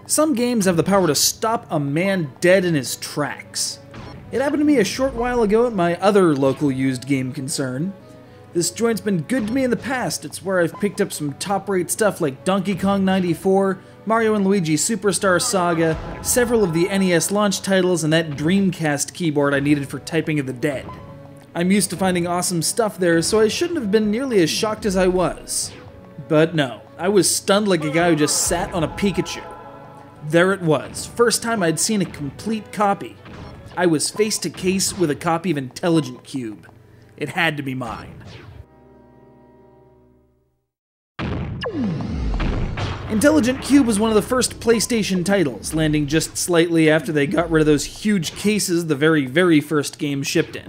Some games have the power to stop a man dead in his tracks. It happened to me a short while ago at my other local used game concern. This joint's been good to me in the past. It's where I've picked up some top-rate stuff like Donkey Kong 94, Mario & Luigi Superstar Saga, several of the NES launch titles, and that Dreamcast keyboard I needed for typing of the dead. I'm used to finding awesome stuff there, so I shouldn't have been nearly as shocked as I was. But no, I was stunned like a guy who just sat on a Pikachu. There it was, first time I'd seen a complete copy. I was face to case with a copy of Intelligent Qube. It had to be mine. Intelligent Qube was one of the first PlayStation titles, landing just slightly after they got rid of those huge cases the very first game shipped in.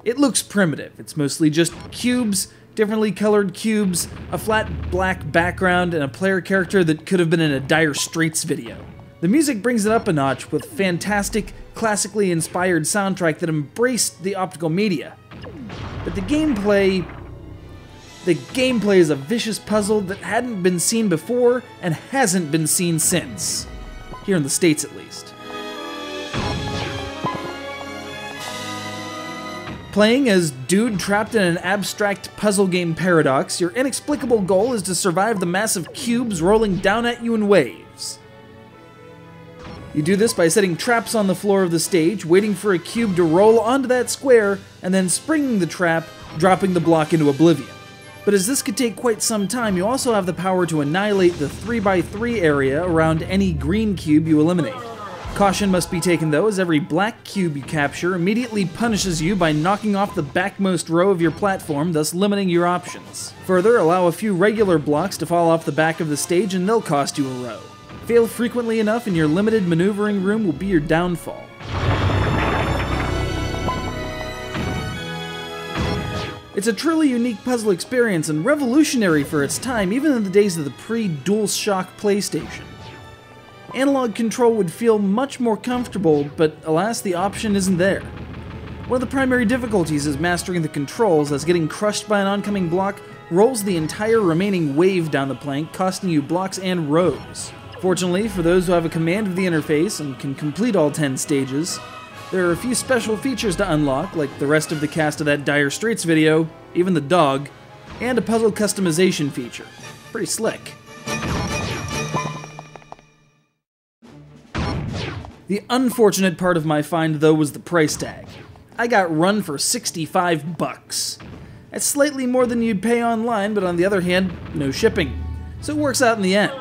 It looks primitive. It's mostly just cubes, differently colored cubes, a flat black background, and a player character that could have been in a Dire Straits video. The music brings it up a notch with fantastic, classically inspired soundtrack that embraced the optical media. But the gameplay is a vicious puzzle that hadn't been seen before and hasn't been seen since. Here in the States, at least. Playing as dude trapped in an abstract puzzle game paradox, your inexplicable goal is to survive the massive cubes rolling down at you in waves. You do this by setting traps on the floor of the stage, waiting for a cube to roll onto that square, and then springing the trap, dropping the block into oblivion. But as this could take quite some time, you also have the power to annihilate the 3x3 area around any green cube you eliminate. Caution must be taken though, as every black cube you capture immediately punishes you by knocking off the backmost row of your platform, thus limiting your options. Further, allow a few regular blocks to fall off the back of the stage and they'll cost you a row. Fail frequently enough and your limited maneuvering room will be your downfall. It's a truly unique puzzle experience and revolutionary for its time, even in the days of the pre-DualShock PlayStation. Analog control would feel much more comfortable, but alas, the option isn't there. One of the primary difficulties is mastering the controls, as getting crushed by an oncoming block rolls the entire remaining wave down the plank, costing you blocks and rows. Fortunately, for those who have a command of the interface and can complete all 10 stages, there are a few special features to unlock, like the rest of the cast of that Dire Straits video, even the dog, and a puzzle customization feature. Pretty slick. The unfortunate part of my find, though, was the price tag. I got run for $65. That's slightly more than you'd pay online, but on the other hand, no shipping. So it works out in the end.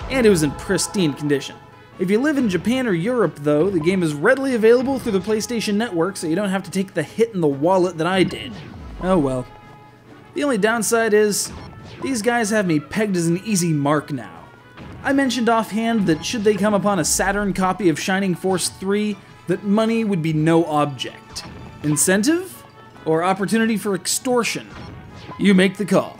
And it was in pristine condition. If you live in Japan or Europe, though, the game is readily available through the PlayStation Network, so you don't have to take the hit in the wallet that I did. Oh well. The only downside is, these guys have me pegged as an easy mark now. I mentioned offhand that should they come upon a Saturn copy of Shining Force 3, that money would be no object. Incentive? Or opportunity for extortion? You make the call.